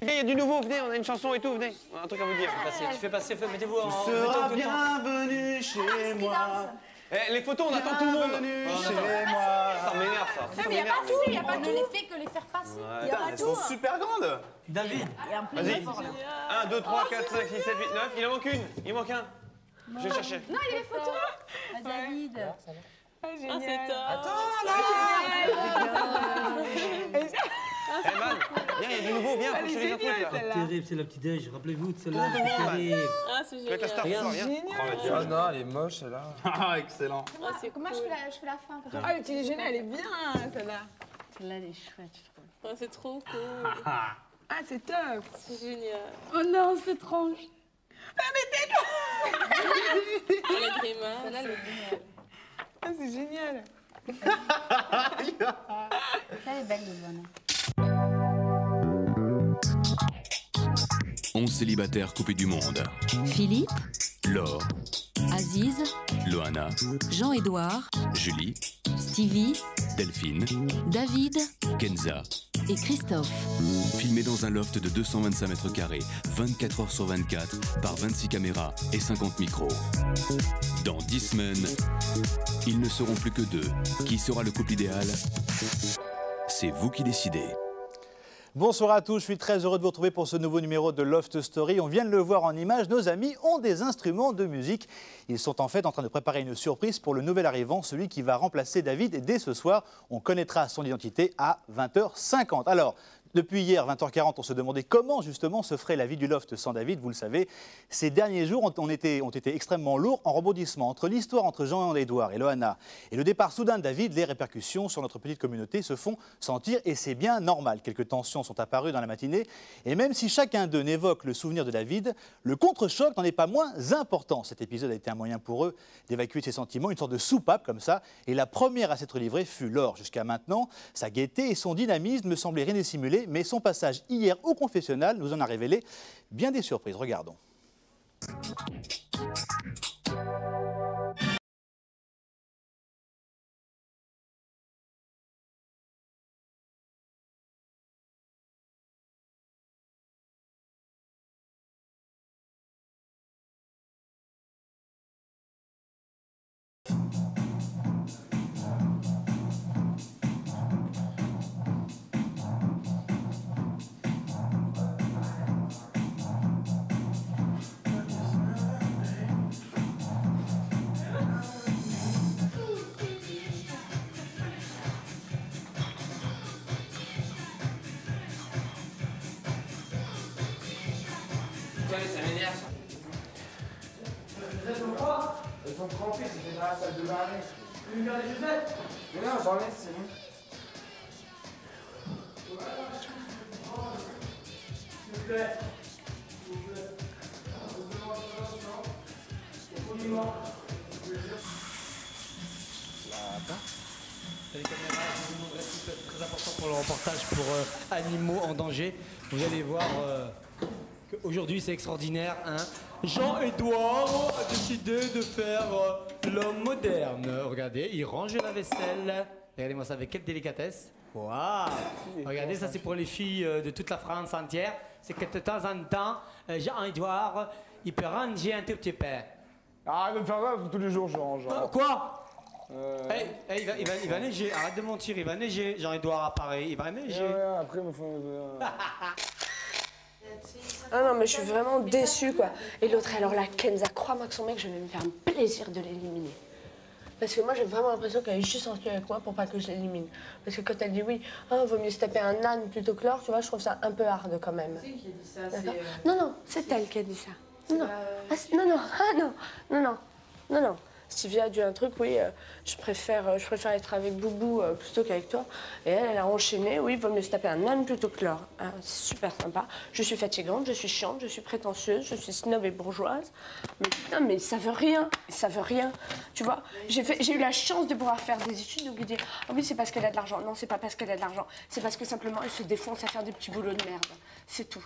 il y a du nouveau, venez, on a une chanson et tout, venez. On a un truc à vous dire. Tu fais passer, mettez-vous en... Tu seras bienvenue chez moi. Les photos, on attend tout le monde. Chez moi. Ça m'énerve, ça. Non, mais il n'y a pas tout, il n'y a pas tout. Ne fait que les faire passer. Il y a pas Elles tout. sont super grandes. David. Vas-y. 1, 2, 3, 4, 5, 6, 7, 8, 9. Il en manque une. Il manque un. Je vais chercher. Non, il y a les photos. David. Ah, c'est top. Attends, là. Man, viens, il y a du nouveau, viens, faut que je te dise un truc là. Terrible, c'est la petite déj. Rappelez-vous de celle-là. Terrible. Ah, c'est Tu vas être la star génial. ce soir, viens. Oh non, elle est moche, celle-là. Ah, excellent. Ah, c'est cool. Moi, je fais la fin. Ah, le petit déjeuner, elle est bien, celle-là. Celle-là, elle est chouette, je trouve. Ah, c'est trop cool. Ah, c'est top. C'est génial. Oh non, c'est étrange. Ah, la grimace. Celle-là, elle est géniale. Ah, c'est génial. Ça, elle est belle, Loana. 11 célibataires coupés du monde. Philippe, Laure, Aziz, Loana, Jean-Édouard, Julie, Stevie, Delphine, David Kenza. et Christophe. Filmés dans un loft de 225 mètres carrés, 24 heures sur 24, par 26 caméras et 50 micros. Dans 10 semaines, ils ne seront plus que 2. Qui sera le couple idéal? C'est vous qui décidez. Bonsoir à tous, je suis très heureux de vous retrouver pour ce nouveau numéro de Loft Story. On vient de le voir en image, nos amis ont des instruments de musique. Ils sont en fait en train de préparer une surprise pour le nouvel arrivant, celui qui va remplacer David. Et dès ce soir, on connaîtra son identité à 20h50. Alors, depuis hier, 20h40, on se demandait comment justement se ferait la vie du loft sans David. Vous le savez, ces derniers jours ont été extrêmement lourds en rebondissement. Entre l'histoire entre Jean-Édouard et Loana et le départ soudain de David, les répercussions sur notre petite communauté se font sentir et c'est bien normal. Quelques tensions sont apparues dans la matinée et même si chacun d'eux n'évoque le souvenir de David, le contre-choc n'en est pas moins important. Cet épisode a été un moyen pour eux d'évacuer ces sentiments, une sorte de soupape comme ça. Et la première à s'être livrée fut Laure. Jusqu'à maintenant, sa gaieté et son dynamisme ne semblaient rien dissimuler. Mais son passage hier au confessionnal nous en a révélé bien des surprises. Regardons. Ça m'énerve. Les êtes quoi? Elles sont trempées, c'était dans la salle de bain. Tu veux faire des chaussettes? Mais non, j'enlève, c'est bon. S'il vous plaît. S'il vous plaît. Les caméras, je vous demanderai s'il peut être très important pour le reportage pour animaux en danger. Vous allez voir qu'aujourd'hui c'est extraordinaire. Hein. Jean-Édouard a décidé de faire l'homme moderne. Regardez, il range la vaisselle. Regardez-moi ça avec quelle délicatesse. Waouh! Regardez, ça c'est pour les filles de toute la France entière. C'est que de temps en temps, Jean-Édouard, il peut ranger un tout petit peu. Arrête de faire ça, tous les jours je range. Quoi? Il va neiger, arrête de mentir, il va neiger. Jean-Édouard apparaît, il va neiger. Après, il me faut... Ah non, mais je suis vraiment déçue, quoi. Et l'autre, alors la Kenza, crois-moi que son mec, je vais me faire un plaisir de l'éliminer. Parce que moi, j'ai vraiment l'impression qu'elle est juste sortie avec moi pour pas que je l'élimine. Parce que quand elle dit oui, hein, vaut mieux se taper un âne plutôt que Laure, tu vois, je trouve ça un peu hard quand même. C'est qui a dit ça? Non, non, c'est elle qui a dit ça. Non, non, non, ah non, non, non, non, non. Stevie a dit un truc, oui, je préfère être avec Boubou plutôt qu'avec toi. Et elle a enchaîné, oui, il vaut mieux se taper un âne plutôt que Laure. Hein, c'est super sympa. Je suis fatigante, je suis chiante, je suis prétentieuse, je suis snob et bourgeoise. Mais putain, mais ça veut rien, ça veut rien. Tu vois, j'ai eu la chance de pouvoir faire des études, donc dire, ah oui, c'est parce qu'elle a de l'argent. Non, c'est pas parce qu'elle a de l'argent. C'est parce que simplement, elle se défonce à faire des petits boulots de merde. C'est tout.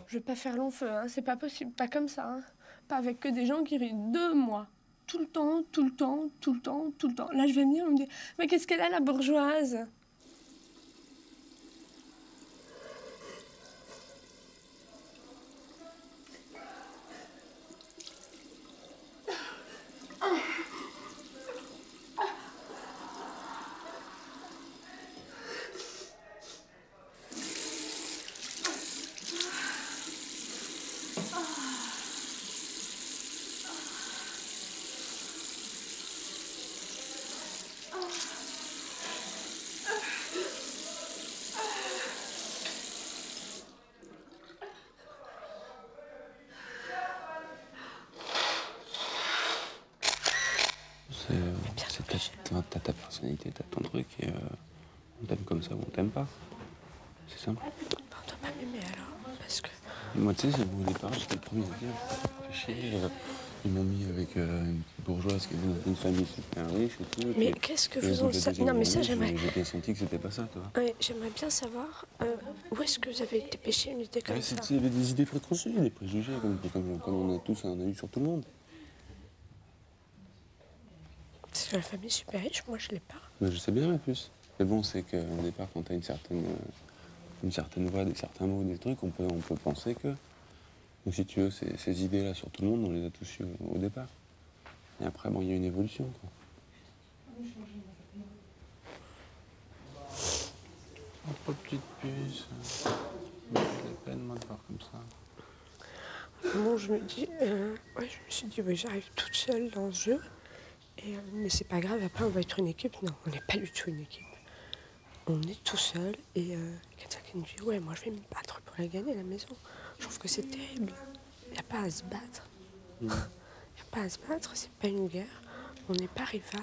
Je vais pas faire long feu, hein, c'est pas possible, pas comme ça. Hein. Pas avec que des gens qui rient de moi. Tout le temps, tout le temps, tout le temps, tout le temps. Là, je vais venir, on me dit, mais qu'est-ce qu'elle a, la bourgeoise? T'as ta personnalité, t'as ton truc et on t'aime comme ça ou on t'aime pas. C'est simple. On doit pas m'aimer alors, parce que... Moi, tu sais, au départ, j'étais le premier à dire, fais chier. Ils m'ont mis avec une petite bourgeoise qui venait d'une famille super riche et tout. Mais qu'est-ce que vous en savez? Non, mais ça, j'aimerais... J'ai bien senti que c'était pas ça, toi. Ouais, j'aimerais bien savoir où est-ce que vous avez été pêcher une idée comme ça. Il y avait des idées préconçues, des préjugés, comme on a tous un œil sur tout le monde. Parce que la famille super riche, moi, je l'ai pas. Mais je sais bien, ma puce. Mais bon, c'est qu'au départ, quand t'as une certaine voix, des certains mots, des trucs, on peut penser que... Donc si tu veux, ces idées-là sur tout le monde, on les a tous eues au départ. Et après, bon, il y a une évolution, quoi. Oh, petite puce. Ça me fait de la peine, moi, de voir comme ça. Bon, je me dis... je me suis dit, j'arrive toute seule dans ce jeu. Mais c'est pas grave, après, on va être une équipe. Non, on n'est pas du tout une équipe. On est tout seul et quelqu'un qui me dit, ouais, moi, je vais me battre pour la gagner, la maison. Je trouve que c'est terrible. Il n'y a pas à se battre. Il n'y a pas à se battre, c'est pas une guerre. On n'est pas rival.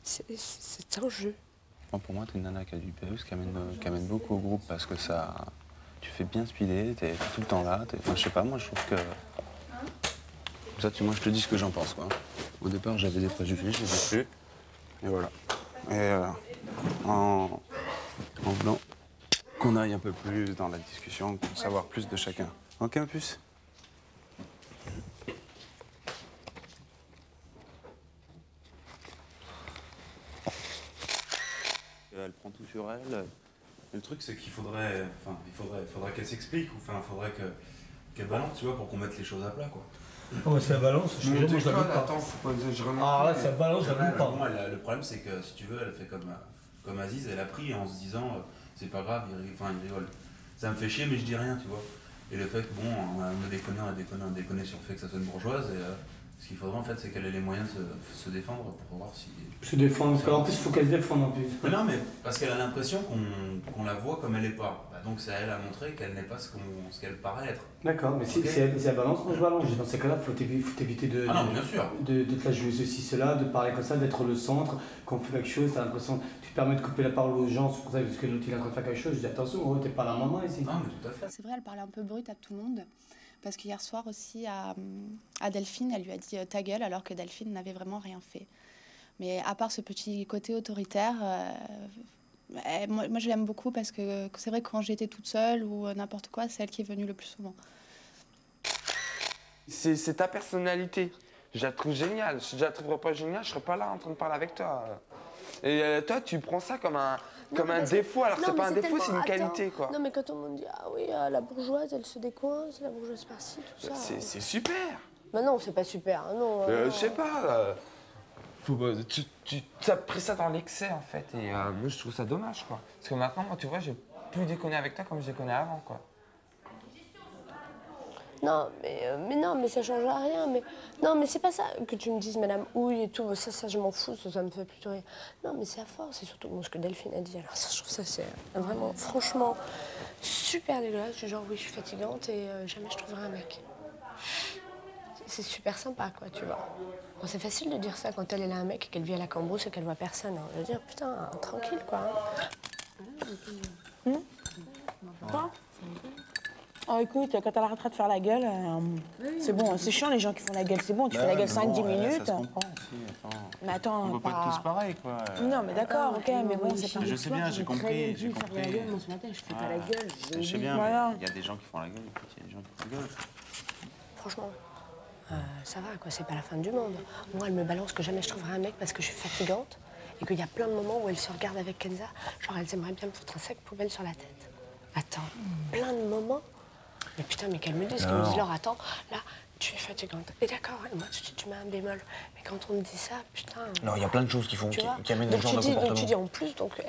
C'est un jeu. Bon, pour moi, t'es une nana qui a du pérus, qui amène beaucoup au groupe parce que ça... Tu fais bien speeder, t'es tout le temps là. Enfin, je sais pas, moi, je trouve que... Ça, moi, je te dis ce que j'en pense, quoi. Au départ, j'avais des préjugés, je les ai plus. Et voilà. Et en voulant qu'on aille un peu plus dans la discussion, pour savoir plus de chacun. Ok, ma puce? Elle prend tout sur elle. Le truc, c'est qu'il faudrait qu'elle s'explique, ou enfin, il faudrait qu'elle balance, tu vois, pour qu'on mette les choses à plat, quoi. Oh, ça balance, je te jure, moi je la veux pas. Attends, faut pas dire, je remonte. Ah ouais, ça balance, je la veux pas. Moi, le problème, c'est que si tu veux, elle fait comme Aziz, elle a pris en se disant, c'est pas grave, il rigole. Ça me fait chier, mais je dis rien, tu vois. Et le fait que, bon, on a déconné sur le fait que ça soit une bourgeoise, et ce qu'il faudrait, en fait, c'est qu'elle ait les moyens de se défendre pour voir si... Se défendre, parce qu'en plus, il faut qu'elle se défende en plus. Mais non, mais parce qu'elle a l'impression qu'on la voit comme elle n'est pas. Bah, donc c'est à elle à montrer qu'elle n'est pas ce qu'elle paraît être. D'accord, mais si elle balance, moi je balance. Dans ces cas-là, il faut éviter de, ah non, bien sûr. de te la jouer ceci, cela, de parler comme ça, d'être le centre. Quand on fait quelque chose, t'as l'impression tu te permets de couper la parole aux gens, c'est pour ça parce que l'autre il est en train de faire quelque chose. Je dis attention, gros, t'es pas la maman ici. Non, mais tout à fait. C'est vrai, elle parlait un peu brute à tout le monde. Parce qu'hier soir aussi, à Delphine, elle lui a dit ta gueule, alors que Delphine n'avait vraiment rien fait. Mais à part ce petit côté autoritaire, moi je l'aime beaucoup parce que c'est vrai que quand j'étais toute seule ou n'importe quoi, c'est elle qui est venue le plus souvent. C'est ta personnalité. Je la trouve géniale. Si je la trouverais pas géniale, je serais pas là en train de parler avec toi. Et toi, tu prends ça comme un défaut, alors que c'est pas un défaut, c'est une qualité, quoi. Non, mais quand on me dit, ah oui, la bourgeoise, elle se décoince, la bourgeoise par-ci, tout ça. C'est super. Bah non, c'est pas super, hein, non. Je sais pas. Tu as pris ça dans l'excès, en fait. Et moi, je trouve ça dommage, quoi. Parce que maintenant, moi, tu vois, j'ai plus déconné avec toi comme je déconnais avant, quoi. Non, mais non, mais ça change à rien. Mais non, mais c'est pas ça que tu me dises, Madame Houille et tout. Ça je m'en fous, ça me fait plutôt rire. Non, mais c'est à force, c'est surtout ce que Delphine a dit. Alors ça, je trouve ça, c'est vraiment, franchement, super dégueulasse. Du genre, oui, je suis fatigante et jamais je trouverai un mec. C'est super sympa, quoi, tu vois. Bon, c'est facile de dire ça quand elle a un mec et qu'elle vit à la Cambrousse et qu'elle voit personne. Hein. Je veux dire, putain, tranquille, quoi. Quoi? Oh, écoute, quand elle arrêtera de faire la gueule, c'est bon, c'est chiant les gens qui font la gueule, c'est bon, tu fais la gueule 5-10 minutes. Ça se comprend aussi, attends. Mais attends, on peut pas être tous pareils, quoi. Non, mais d'accord, ok, mais bon, c'est pas... Je sais bien, j'ai compris, j'ai compris. Moi, ce matin, je fais pas la gueule, je sais bien, mais il y a des gens qui font la gueule et puis il y a des gens qui rigolent. Franchement, ça va, quoi, c'est pas la fin du monde. Moi, elle me balance que jamais je trouverai un mec parce que je suis fatigante et qu'il y a plein de moments où elle se regarde avec Kenza, genre elles aimeraient bien me foutre un sac poubelle sur la tête. Attends, plein de moments. Mais putain, mais qu'elle me dise, qu'elle me dise, Laure, attends, là, tu es fatigante. Et d'accord, et moi, tout de suite, tu mets un bémol. Mais quand on me dit ça, putain... Non, il y a plein de choses qui amènent le genre de comportement. Donc tu dis en plus, donc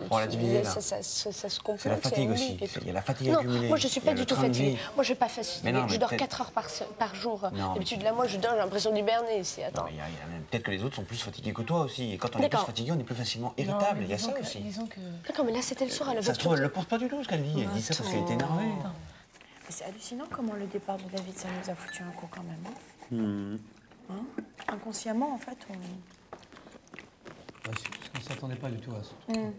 on l'a divisé, là. Ça se comprend. C'est la fatigue aussi, il y a la fatigue accumulée. Non, moi, je suis pas du tout fatiguée. Moi, je suis pas fatiguée. Non, je dors 4 heures par jour. D'habitude, là, moi, je dors, j'ai l'impression d'hiberner ici. Attends. Peut-être que les autres sont plus fatigués que toi aussi. Et quand on est plus fatigué, on est plus facilement irritable. Il y a ça aussi. D'accord, mais là, c'était le soir. Ça se trouve, elle ne pense pas du tout ce qu'elle dit. Elle dit ça parce qu'elle est énervée. C'est hallucinant comment le départ de David, ça nous a foutu un coup quand même. Hein? Inconsciemment, en fait, Parce qu'on ne s'attendait pas du tout à ça. Ouais.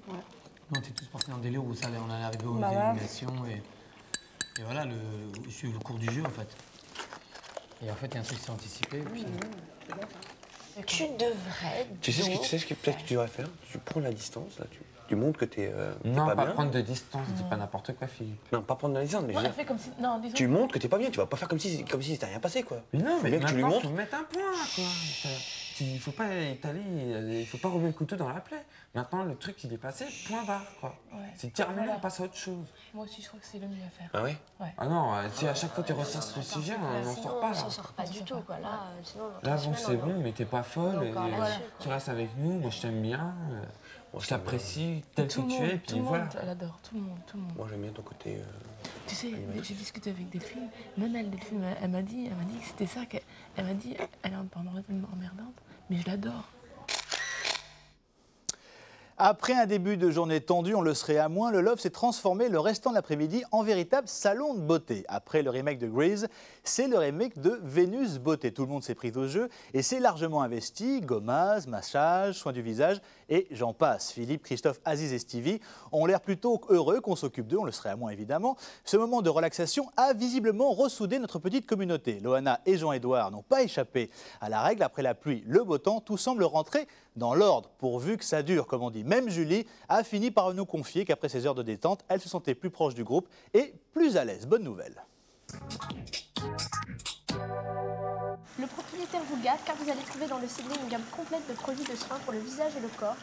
On était tous partis en délire où ça allait, on allait arriver aux Bah ouais. éliminations et voilà, le cours du jeu en fait. Et en fait, il y a un truc qui s'est anticipé. Puis... Tu devrais. Tu sais ce que peut-être que tu devrais faire? Tu prends la distance, là, tu montres que t'es Non, pas pas bien. prendre de distance, dis pas n'importe quoi, Philippe. Non, pas prendre de la distance, mais je veux dire, Fais comme si. Non, disons. tu montres que t'es pas bien, tu vas pas faire comme si c'était rien passé, quoi. Mais non, Faut mais bien que tu lui maintenant, montres. faut mettre un point, quoi. Il faut pas étaler, il faut pas remettre le couteau dans la plaie. Maintenant, le truc, il est passé, point barre, quoi. Ouais. C'est terminé, on passe à autre chose. Moi aussi, je crois que c'est le mieux à faire. Ah ouais? Ah non, si à chaque fois tu ressortes le sujet, on n'en sort pas, là. Ça sort pas du tout, quoi. Là, sinon, Là, bon, c'est bon, mais t'es pas folle, et, encore là-dessus, tu restes avec nous, moi je t'aime bien, je t'apprécie tel que Tout le tu es, monde, et tout puis le monde, voilà. elle adore, tout le monde, tout le monde. Moi, j'aime bien ton côté. Tu sais, j'ai discuté avec Delphine, même elle, Delphine, elle m'a dit que c'était ça, elle m'a dit, elle est un peu emmerdante, mais je l'adore. Après un début de journée tendue, on le serait à moins, le Love s'est transformé le restant de l'après-midi en véritable salon de beauté. Après le remake de Grease, c'est le remake de Vénus Beauté. Tout le monde s'est pris au jeu et c'est largement investi. Gommage, massage, soins du visage et j'en passe. Philippe, Christophe, Aziz et Stevie ont l'air plutôt heureux qu'on s'occupe d'eux, on le serait à moins évidemment. Ce moment de relaxation a visiblement ressoudé notre petite communauté. Loana et Jean-Édouard n'ont pas échappé à la règle. Après la pluie, le beau temps, tout semble rentrer dans l'ordre, pourvu que ça dure, comme on dit. Même Julie a fini par nous confier qu'après ces heures de détente, elle se sentait plus proche du groupe et plus à l'aise. Bonne nouvelle. Le propriétaire vous gâte car vous allez trouver dans le cellier une gamme complète de produits de soins pour le visage et le corps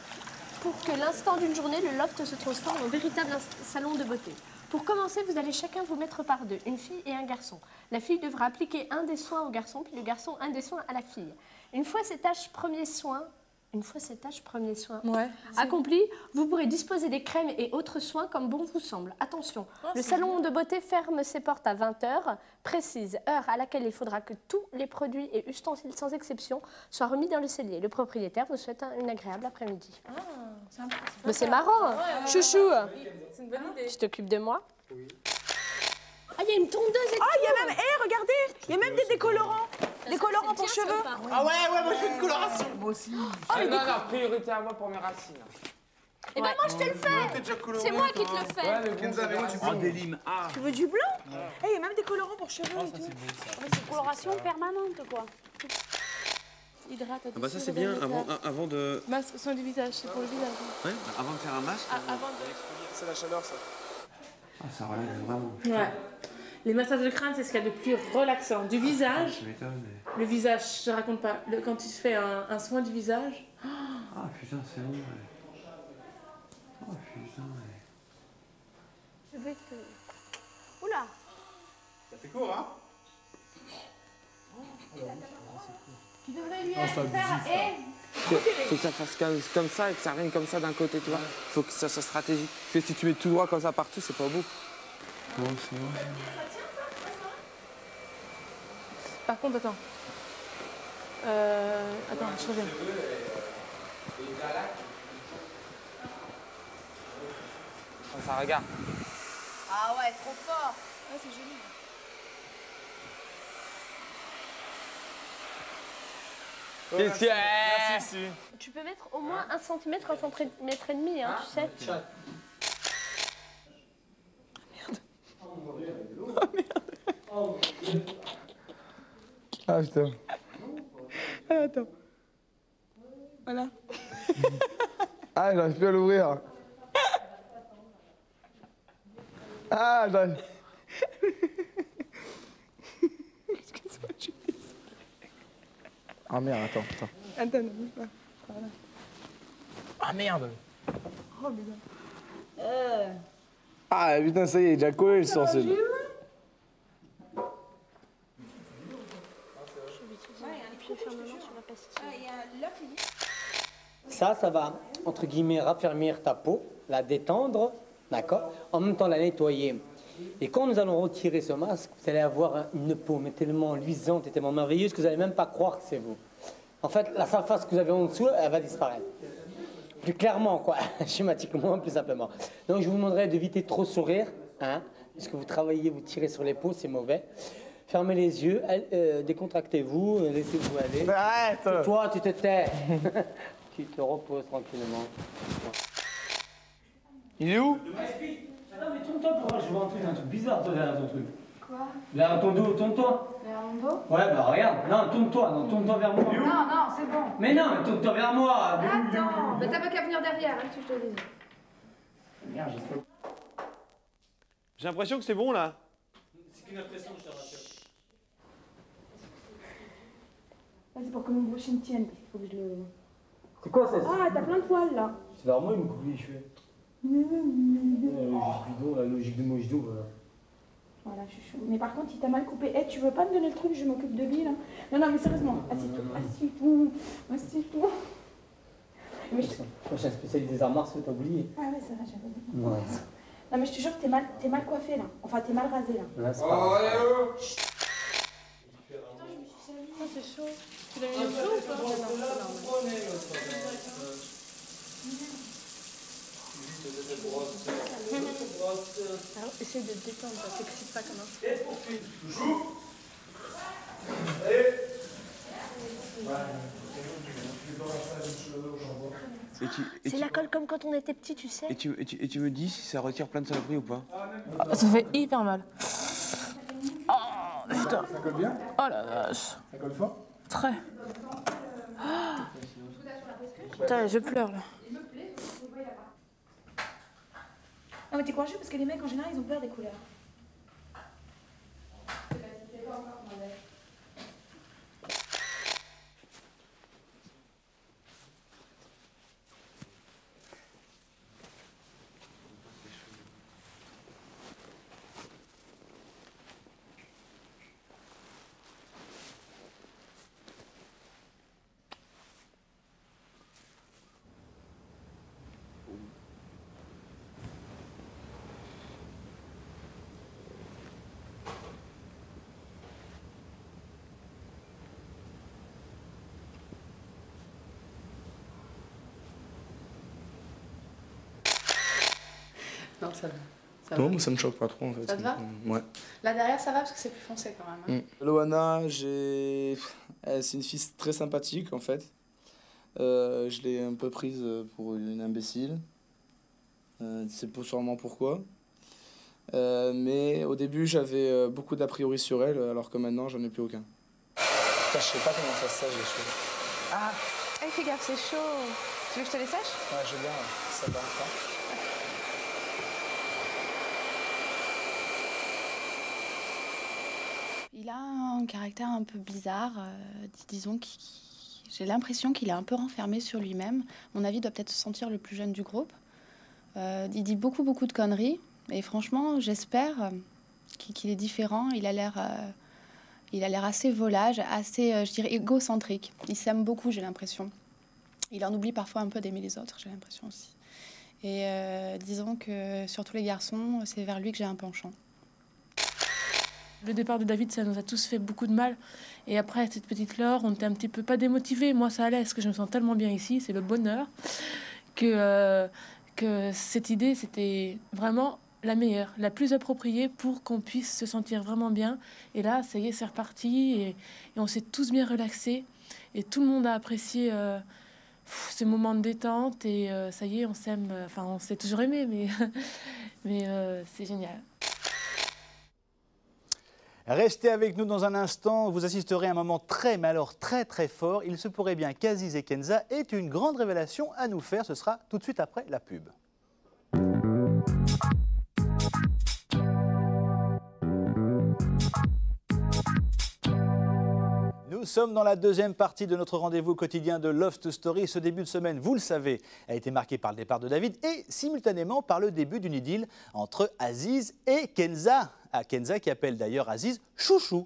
pour que l'instant d'une journée, le loft se transforme en véritable salon de beauté. Pour commencer, vous allez chacun vous mettre par deux, une fille et un garçon. La fille devra appliquer un des soins au garçon, puis le garçon un des soins à la fille. Une fois ces tâches premiers soins accomplis, vous pourrez disposer des crèmes et autres soins comme bon vous semble. Attention, le salon de beauté ferme ses portes à 20h, précise heure à laquelle il faudra que tous les produits et ustensiles sans exception soient remis dans le cellier. Le propriétaire vous souhaite une agréable après-midi. Mais c'est marrant, chouchou. C'est une bonne idée. Tu t'occupes de moi? Oui. Ah, il y a une tondeuse et tout. Ah, il y a même, regardez, il y a même des décolorants. Des colorants pour cheveux. Ah ouais, moi je fais une coloration. Moi aussi. Non, priorité à moi pour mes racines. Eh ben moi je te le fais. C'est moi qui te le fais. Kenza, mais tu prends des limes. Tu veux du blanc? Il y a même des colorants pour cheveux et tout. C'est une coloration permanente, quoi. Hydrate. Ah bah ça c'est bien, avant de... Masque, soin du visage, c'est pour le visage. Ouais, avant de faire un masque. Avant de... C'est la chaleur, ça. Ah, ça relaxe vraiment. Ouais. Les massages de crâne, c'est ce qu'il y a de plus relaxant. Du visage, Je m'étonne, mais... le visage, je te raconte pas. Quand tu fais un soin du visage... Ah putain, c'est bon, ouais. Oh putain, ouais. Je vais te... Oula. Ça fait court, hein? Tu devrais lui ça faire... Faut que ça fasse comme ça et que ça revienne comme ça d'un côté, tu vois. Faut que ça soit stratégique. Parce que si tu mets tout droit comme ça partout, c'est pas beau. Bon, c'est bon. Par contre, attends. Attends, je reviens. Ça regarde. Ah ouais, trop fort. Ah, c'est joli. Qu'est-ce qu'il y a? Merci, Tu peux mettre au moins 1 cm, 1 cm et demi, hein, tu sais. Ah putain. Attends. Voilà. Ah, j'arrive plus à l'ouvrir. Ah, j'arrive. Ah merde, attends. Attends, ne bouge pas. Voilà. Ah merde. Oh, putain. Ah putain, ça y est, déjà collé le sensible. Ça va, entre guillemets, raffermir ta peau, la détendre, d'accord? En même temps, la nettoyer. Et quand nous allons retirer ce masque, vous allez avoir une peau mais tellement luisante et tellement merveilleuse que vous n'allez même pas croire que c'est vous. En fait, la surface que vous avez en dessous, elle va disparaître. Plus clairement, quoi, schématiquement, plus simplement. Donc, je vous demanderai d'éviter de trop sourire, hein, parce que vous travaillez, vous tirez sur les peaux, c'est mauvais. Fermez les yeux, décontractez-vous, laissez-vous aller. Arrête! Toi, tu te tais. Tu te reposes tranquillement. Il est où? Attends, mais tourne-toi pour voir, je vois un truc bizarre toi derrière ton truc. Quoi? Derrière ton dos, tourne-toi. Derrière mon dos? Ouais, bah regarde, non, tourne-toi vers moi. Non, c'est bon. Mais non, mais tourne-toi vers moi. Attends, mais t'as pas qu'à venir derrière, hein, que je te dise. Merde, je sais. J'ai l'impression que c'est bon là. C'est qu'une impression, je te rassure. C'est pour que mon brushing tienne, parce qu'il faut que je le... C'est quoi ça? Ah, t'as plein de poils là. C'est vers moi, il me coupe les cheveux. La logique de Mojdou, voilà. Voilà, chouchou. Mais par contre, il t'a mal coupé. Eh, tu veux pas me donner le truc, je m'occupe de lui là? Non, mais sérieusement, assieds-toi. Mais je suis un spécialiste des arts martiaux, t'as oublié? Ah ouais, c'est vrai, j'avais oublié. Ouais. Non, mais je te jure que t'es mal coiffé là. Enfin, t'es mal rasé là. Là, c'est pas C'est chaud. Tu l'as mis au chaud ou pas? Alors, essaye de te détendre, ça t'excite pas comme un fou. C'est la colle comme quand on était petit, tu sais. Et tu me dis si ça retire plein de saloperies ou pas? Ça fait hyper mal. Oh, putain. Ça colle bien? Oh la vache. Ça colle fort? Très. Putain, je pleure là. Non, mais t'es courageux parce que les mecs en général ils ont peur des couleurs. Non, ça va. Non, moi ça me choque pas trop en fait. Ça te va? Ouais. Là derrière, ça va parce que c'est plus foncé quand même. Loana, c'est une fille très sympathique en fait. Je l'ai un peu prise pour une imbécile. C'est sûrement pourquoi. Mais au début, j'avais beaucoup d'a priori sur elle, alors que maintenant, j'en ai plus aucun. Putain, je sais pas comment ça se sèche les cheveux. Ah, hey, fais gaffe, c'est chaud. Tu veux que je te les sèche? Ouais, je veux bien, ça va pas. Il a un caractère un peu bizarre, disons, j'ai l'impression qu'il est un peu renfermé sur lui-même. À mon avis, il doit peut-être se sentir le plus jeune du groupe. Il dit beaucoup de conneries, et franchement, j'espère qu'il est différent. Il a l'air assez volage, assez, je dirais, égocentrique. Il s'aime beaucoup, j'ai l'impression. Il en oublie parfois un peu d'aimer les autres, j'ai l'impression aussi. Et disons que, surtout les garçons, c'est vers lui que j'ai un penchant. Le départ de David, ça nous a tous fait beaucoup de mal. Et après, cette petite Laure, on était un petit peu pas démotivés. Moi, ça allait, parce que je me sens tellement bien ici, c'est le bonheur, que cette idée, c'était vraiment la meilleure, la plus appropriée pour qu'on puisse se sentir vraiment bien. Et là, ça y est, c'est reparti. Et on s'est tous bien relaxés. Et tout le monde a apprécié ces moments de détente. Et ça y est, on s'aime. Enfin, on s'est toujours aimé, mais c'est génial. Restez avec nous dans un instant, vous assisterez à un moment très, mais alors très fort. Il se pourrait bien qu'Aziz et Kenza aient une grande révélation à nous faire. Ce sera tout de suite après la pub. Nous sommes dans la deuxième partie de notre rendez-vous quotidien de Loft Story. Ce début de semaine, vous le savez, a été marqué par le départ de David et simultanément par le début d'une idylle entre Aziz et Kenza. Kenza qui appelle d'ailleurs Aziz chouchou.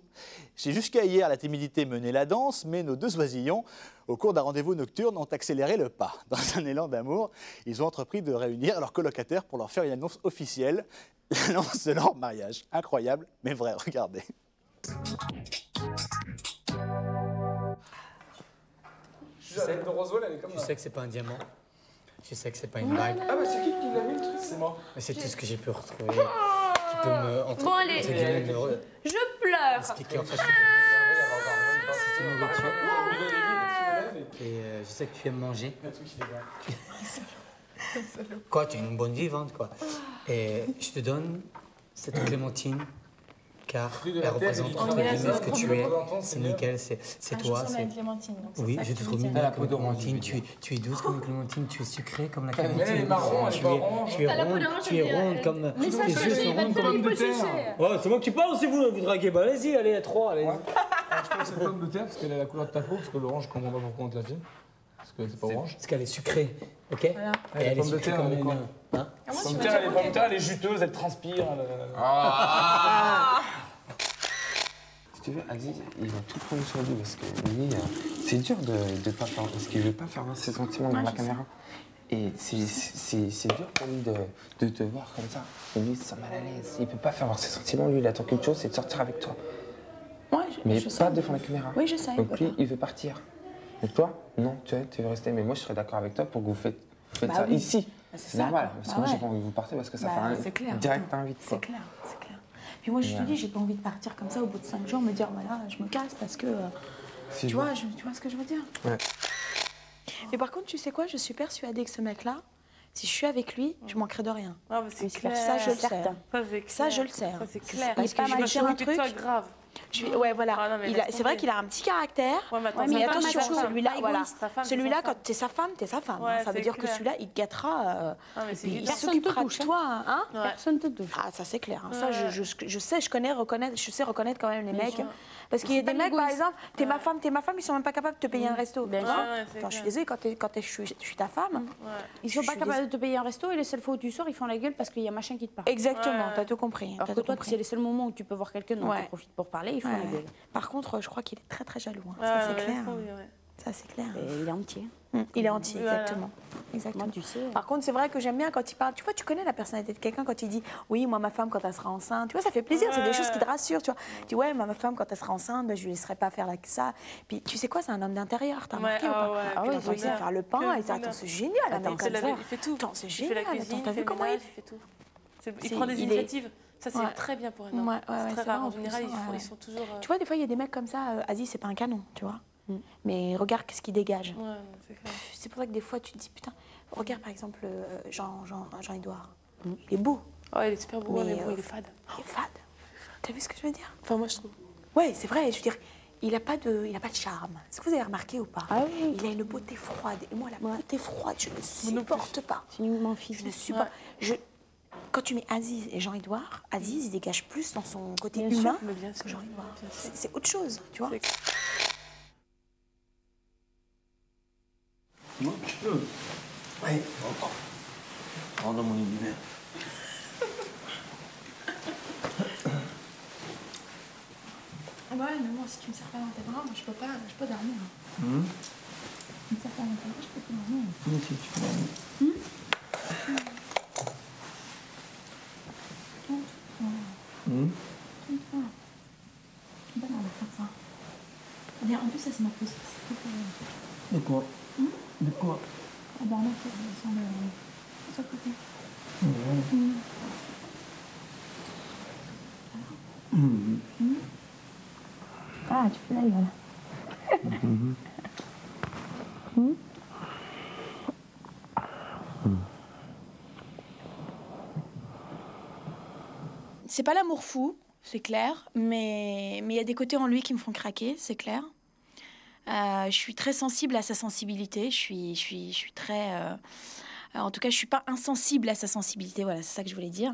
C'est jusqu'à hier, la timidité menait la danse, mais nos deux oisillons, au cours d'un rendez-vous nocturne, ont accéléré le pas. Dans un élan d'amour, ils ont entrepris de réunir leurs colocataires pour leur faire une annonce officielle, l'annonce de leur mariage. Incroyable, mais vrai, regardez. Tu sais que c'est pas un diamant. Tu sais que c'est pas une bague. Ah bah c'est qui l'a mis le truc? C'est moi. Mais c'est tout ce que j'ai pu retrouver. Qui peut me Bon, allez. entre guillemets, Je pleure. expliquer en fait. C'est une nourriture. Et je sais que tu aimes manger. Quoi, tu es une bonne vivante, quoi. Et je te donne cette clémentine, car elle représente entre guillemets ce que tu es. C'est nickel, c'est toi. Je une clémentine. Oui, je te trouve mignonne comme une clémentine. Tu es douce comme une clémentine, tu es sucrée comme la clémentine. Elle est marron, elle est pas orange. Tu es ronde comme. Mais ça, tes yeux sont ronds comme une pomme de terre. Ouais, c'est moi qui parle, c'est vous, vous draguez. Bah, allez-y, allez, à 3, allez. Je trouve cette pomme de terre parce qu'elle a la couleur de ta peau, parce que l'orange, je comprends pas pourquoi on te l'a fait. Parce que c'est pas orange. Parce qu'elle est sucrée, ok? Voilà. Et elle est sucrée comme une. Hein? Pomme de terre, elle est juteuse, elle transpire. Si tu veux, Aziz, il va tout prendre sur lui parce que lui, c'est dur de pas faire. Parce qu'il veut pas faire ses sentiments dans la caméra. Et c'est dur pour lui de te voir comme ça. Et lui, il se sent mal à l'aise. Il peut pas faire voir ses sentiments. Lui, il attend qu'une chose, c'est de sortir avec toi. Ouais, Mais je pas sais. devant la caméra. Oui, je sais. Donc lui, il veut partir. Et toi, non, tu veux rester. Mais moi, je serais d'accord avec toi pour que vous faites Bah ça oui. ici. Bah, c'est C'est ça, normal. quoi. Parce que Bah moi, j'ai ouais. pas envie que vous partez parce que ça Bah, fait c'est clair. direct invite. C'est clair, c'est clair. Puis moi, je te dis, j'ai pas envie de partir comme ça au bout de 5 jours, me dire, voilà, je me casse parce que. Tu vois ce que je veux dire? Ouais. Mais par contre, tu sais quoi? Je suis persuadée que ce mec-là, si je suis avec lui, je manquerai de rien. Ah, bah, c'est clair. Ça, je le sais. Certain. Ça, je le sais. Ça, c'est clair. Parce que je vais dire un truc. grave. Ouais, voilà. Ah, non, mais C'est vrai qu'il a un petit caractère. Ouais, mais attends, mais sa femme, attention, sa femme. celui-là, Pas voilà. égoïste. Sa femme, c'est Celui-là, sa quand t'es sa femme, t'es sa femme. Ouais, Ça veut c'est dire que clair. celui-là, il te gâtera. Ah, mais c'est il évident. s'occupera de toi. Hein. Personne te touche. Ah, ça c'est clair. Hein. Ça, Ouais. je sais, je sais reconnaître quand même les Bien mecs. sûr. Parce qu'il y a des pas mecs, par l'égoïsme. exemple, t'es ma femme, ils sont même pas capables de te payer un resto. Bien tu sûr. vois. Ouais, c'est Enfin, je suis clair. désolée, je suis ta femme. Ils sont Je pas suis capables de te payer un resto et les seules fois où tu sors, ils font la gueule parce qu'il y a machin qui te parle. Exactement, Ouais. t'as tout compris. Alors t'as que tout toi, compris. c'est les seuls moments où tu peux voir quelqu'un dont Ouais. tu profites pour parler, ils font Ouais. la gueule. Par contre, je crois qu'il est très très jaloux. Hein. Ouais, Ça, c'est ouais, clair. laisse tomber, ouais. Ça, c'est clair. Et il est entier. Il est entier, Voilà. exactement. Exactement. Moi, tu sais. Par contre, c'est vrai que j'aime bien quand il parle. Tu vois, tu connais la personnalité de quelqu'un quand il dit oui, moi, ma femme, quand elle sera enceinte. Tu vois, ça fait plaisir. C'est des choses qui te rassurent. Tu vois, tu dis ouais, ma femme, quand elle sera enceinte, ben, je ne laisserai pas faire ça. Puis tu sais quoi, c'est un homme d'intérieur. T'as remarqué ou pas? Ah Puis ouais, quand il sait faire le pain, il dit attends, c'est génial. Attends, Attends, il fait tout. Attends, c'est Il fait la génial. cuisine, Attends, t'as il fait vu le comment ménage, il fait tout. Il C'est- prend des il est- initiatives. Ça, c'est Ouais. très bien pour un homme. Ouais, ouais, C'est ouais, très c'est rare. vrai, En en plus, général, ouais. ils sont toujours. Tu vois, des fois, il y a des mecs comme ça. Aziz, c'est pas un canon, tu vois. Mais regarde ce qu'il dégage. Ouais, c'est clair. C'est pour ça que des fois, tu te dis putain. Regarde par exemple Jean-Édouard. Il est beau. Oh, il est super beau, mais bon, il est fade. Il est fade. T'as vu ce que je veux dire? Enfin, moi, je trouve. Ouais, c'est vrai. Je veux dire, il n'a pas de charme. Est-ce que vous avez remarqué ou pas? Ah oui. Il a une beauté froide. Et moi, la beauté froide, je ne supporte pas. C'est uniquement physique. Je ne supporte. Quand tu mets Aziz et Jean-Édouard, Aziz, il dégage plus dans son côté Bien sûr, humain mais bien sûr. que Jean-Édouard. C'est autre chose, tu vois. Non, tu peux. Ouais, rentre dans mon univers. Ouais, mais moi, si tu me sers pas dans tes bras, moi, je peux dormir. Tu me sers pas dans tes bras, je peux pas dormir. Oui, si tu peux dormir. Pas dans le comme ça. Regarde, en plus, ça, c'est ma pause. De quoi De quoi Ah ben là, sur le côté. Ah, tu fais la gueule. C'est pas l'amour fou, c'est clair, mais il y a des côtés en lui qui me font craquer, c'est clair. Je suis très sensible à sa sensibilité, je suis très... en tout cas, je suis pas insensible à sa sensibilité, voilà, c'est ça que je voulais dire.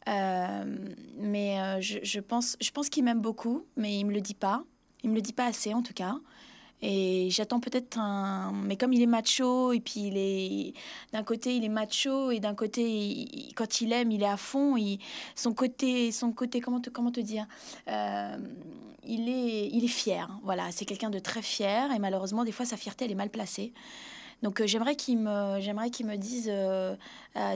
Mais je pense qu'il m'aime beaucoup, mais il me le dit pas. Il me le dit pas assez, en tout cas. Et j'attends peut-être un... Mais comme il est macho, et puis d'un côté, il est macho, et d'un côté, quand il aime, il est à fond. Son côté, comment te dire il est fier. Voilà, c'est quelqu'un de très fier. Et malheureusement, des fois, sa fierté, elle est mal placée. Donc j'aimerais qu'il me dise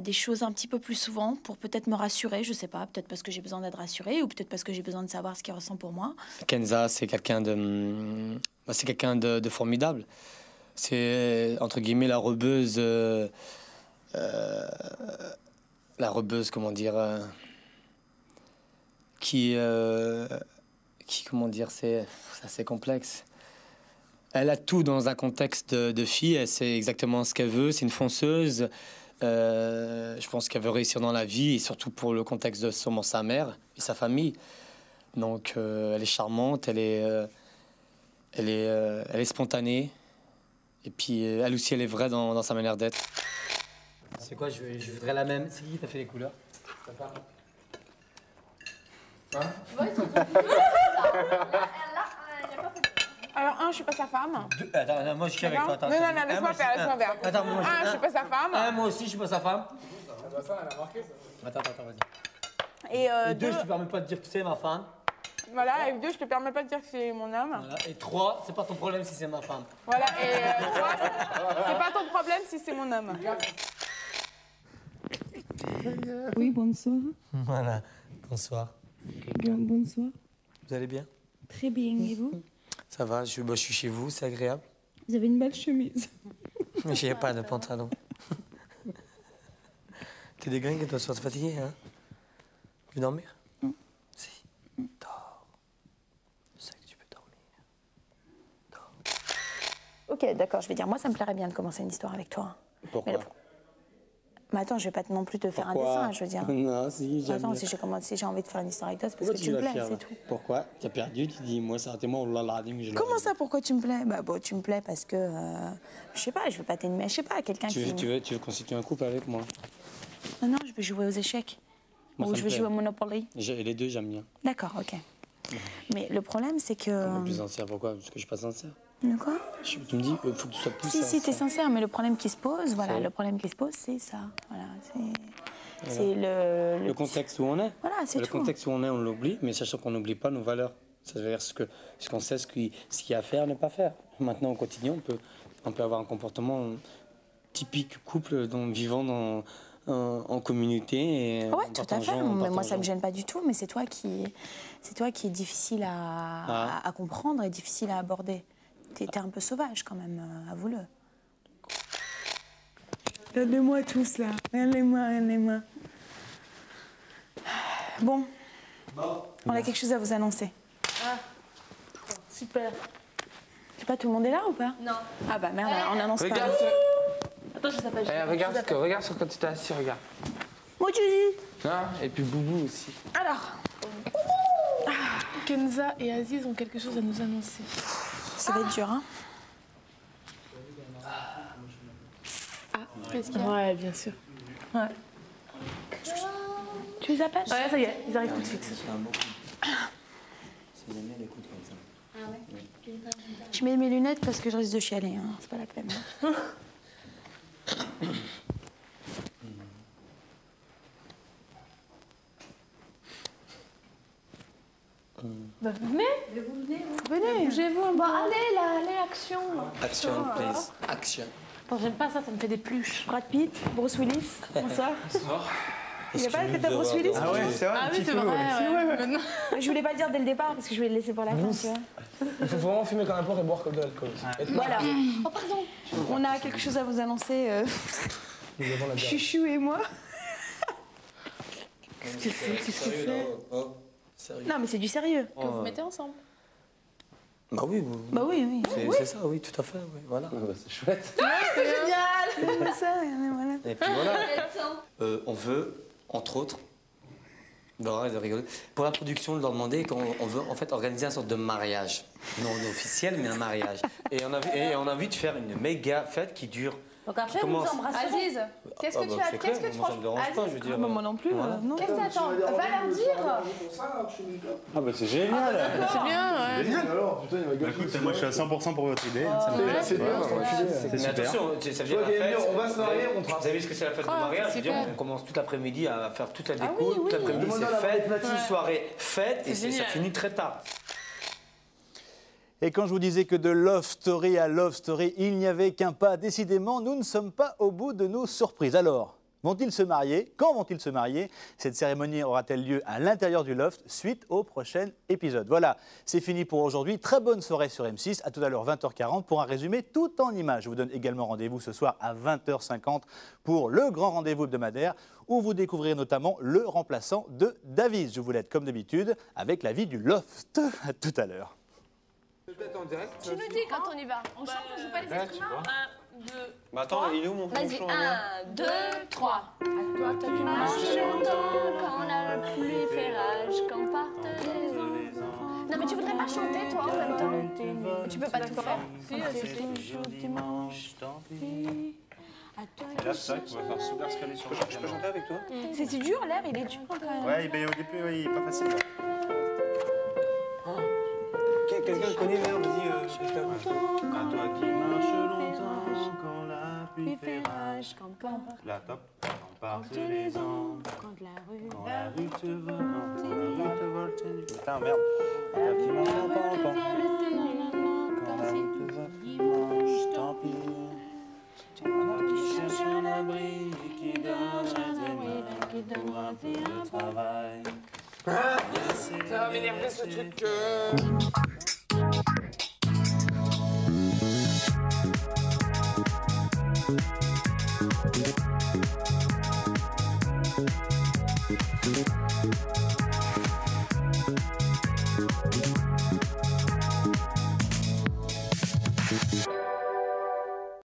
des choses un petit peu plus souvent pour peut-être me rassurer, je sais pas, peut-être parce que j'ai besoin d'être rassurée ou peut-être parce que j'ai besoin de savoir ce qu'il ressent pour moi. Kenza, c'est quelqu'un de formidable. C'est, entre guillemets, la rebeuse, comment dire, qui comment dire, c'est assez complexe. Elle a tout dans un contexte de fille, elle sait exactement ce qu'elle veut, c'est une fonceuse. Je pense qu'elle veut réussir dans la vie, et surtout pour le contexte de sa mère et sa famille. Donc elle est charmante, elle est spontanée. Et puis elle aussi, elle est vraie dans sa manière d'être. C'est quoi, je voudrais la même. C'est qui t'a fait les couleurs? Alors, un, je suis pas sa femme. Attends, moi je suis avec toi. Non, laisse-moi faire. Attends, moi, Un, je suis pas sa femme. moi aussi, je suis pas sa femme. Ça, elle a marqué ça. Attends, vas-y. Et deux, je te permets pas de dire que c'est ma femme. Voilà, et 2, je te permets pas de dire que c'est mon homme. Voilà. Et 3, c'est pas ton problème si c'est ma femme. Voilà, et 3, c'est pas ton problème si c'est mon homme. Oui, bonsoir. Voilà, bonsoir. Bonsoir. Vous allez bien? Très bien, et vous? Ça va, je suis chez vous, c'est agréable. Vous avez une belle chemise. Mais j'ai pas de pantalon. T'es des gringues, toi, sois fatigué, hein? Tu veux dormir? Si. Dors. Je sais que tu peux dormir. Ok, d'accord, je vais dire, moi, ça me plairait bien de commencer une histoire avec toi. Pourquoi? Mais attends, je vais pas non plus te faire un dessin, je veux dire. Non, si, j'aime Attends, bien. si j'ai envie de faire une histoire avec toi, c'est parce Pourquoi que tu me vas plais, fier, c'est là? tout. Pourquoi? Tu as perdu, tu dis, moi, c'est moi, oh là là, dis-moi, je l'aurais Comment dit. ça, pourquoi tu me plais? Bah, bon, tu me plais parce que, je sais pas, je veux pas t'aimer, je sais pas, quelqu'un qui... Tu veux constituer un couple avec moi? Non, je veux jouer aux échecs. Moi, Ou ça je me veux plaît. jouer au Monopoly. Les deux, j'aime bien. D'accord, ok. Mais le problème, c'est que... Un peu plus sincère, pourquoi? Parce que je suis pas sincère. De quoi? Tu me dis, il faut que tu sois plus Si, sincère. t'es sincère, mais le problème qui se pose, voilà, C'est- le problème qui se pose, c'est ça. Voilà, c'est le contexte où on est. Voilà, c'est Le tout. contexte où on est, on l'oublie, mais sachant qu'on n'oublie pas nos valeurs. Ça veut dire ce qu'on sait, ce qu'il y a à faire, ne pas faire. Maintenant, au quotidien, on peut avoir un comportement typique couple, vivant en communauté. Et Ouais, en tout à fait. partageant, en Mais moi, ça partageant. me gêne pas du tout. Mais c'est toi qui est difficile à comprendre et difficile à aborder. T'es un peu sauvage quand même, avoue-le. Regardez-moi tous là. Regardez-moi. Bon, on a quelque chose à vous annoncer. Ah, super. Je sais pas, tout le monde est là ou pas? Non. Ah bah merde, on annonce pas. Regarde, Attends, je sais pas. regarde sur quand tu t'es assis, regarde. Moi, tu dis. Ah, et puis Boubou aussi. Alors. Kenza et Aziz ont quelque chose à nous annoncer. Ça va être dur, hein? Qu'est-ce qu'il y a? Ouais, bien sûr. Ouais. Tu les appelles? Ouais, ça y est, ils arrivent tout de suite. Je mets mes lunettes parce que je risque de chialer, hein. C'est pas la peine. Bah, venez. Venez. Bougez-vous. Bon, allez, là, allez, action. Action, please. Action. Attends, j'aime pas ça, ça me fait des pluches. Brad Pitt, Bruce Willis, bonsoir. Il n'y a pas la tête à Bruce Willis? Ah ouais, c'est vrai, Ah un oui, petit c'est peu. vrai. ouais. Ouais. Maintenant. Je voulais pas le dire dès le départ parce que je voulais le laisser pour la fin, tu vois. Il faut vraiment fumer comme n'importe et boire comme de l'alcool. Voilà. Oh, pardon. On a quelque chose à vous annoncer, Nous avons la Chouchou et moi. Qu'est-ce que c'est? Sérieux. Non, mais c'est du sérieux. Que vous mettez ensemble. Bah oui. Bah oui. C'est ça, oui, tout à fait. Oui, voilà. C'est chouette. C'est génial. C'est ça, voilà. Et puis voilà. On veut, entre autres, arrête de rigoler. Pour la production, de leur demander qu'on veut en fait organiser un sorte de mariage. Non officiel, mais un mariage. Et on a envie de faire une méga fête qui dure. Donc après, vous commence- embrasserez. Aziz, qu'est-ce que tu as? Qu'est-ce que tu Moi, ça me dérange pas, je veux dire. Moi non plus, Voilà. non. Qu'est-ce que t'attends? Va leur dire. Ah bah c'est génial. C'est bien, ouais. Génial alors, putain, il va gâcher. Écoute, moi je suis à 100% pour votre idée. Ça me plaît. C'est bien, C'est Mais super. attention, ça veut dire Toi, la fête. on va se marier, on Vous avez vu ce que c'est la fête de mariage? Je veux dire, super. on commence toute l'après-midi à faire toute la déco, oui, toute l'après-midi Demandez à c'est la fête, Platine. soirée fête, et C'est ça génial. finit très tard. Et quand je vous disais que de Love Story à Love Story, il n'y avait qu'un pas, décidément, nous ne sommes pas au bout de nos surprises. Alors, Vont-ils se marier? Quand vont-ils se marier? Cette cérémonie aura-t-elle lieu à l'intérieur du loft? Suite au prochain épisode. Voilà, c'est fini pour aujourd'hui. Très bonne soirée sur M6. À tout à l'heure 20h40 pour un résumé tout en images. Je vous donne également rendez-vous ce soir à 20h50 pour le grand rendez-vous hebdomadaire où vous découvrirez notamment le remplaçant de David. Je vous laisse comme d'habitude avec la vie du loft. À tout à l'heure. Peut-être en direct. Tu nous dis quand on y va. On chante, on joue pas les instruments. 1, 2. Bah attends, il est où mon Vas-y, chant 1, 2, 3. À toi qui marches longtemps, quand la pluie fait rage, quand partent les enfants. Non mais tu voudrais pas chanter toi en même temps? Tu peux pas tout faire. Et là, c'est vrai qu'on va faire super scaler sur le piano. Je peux chanter avec toi? C'est dur, l'air, il est dur quand même. Ouais, au début, ouais, il est pas facile. Là. Quelqu'un connaît l'air? Vas-y, Christophe. À toi qui marches longtemps, quand la pluie fait rage, la top, quand partent les ans, quand la rue te vole, putain, merde. À toi qui marches longtemps, quand la rue te vole, dimanche, tant pis. Toi qui cherches un abri, qui donne à tes mains pour un peu de travail. Ça va m'énerver ce truc. Thank you.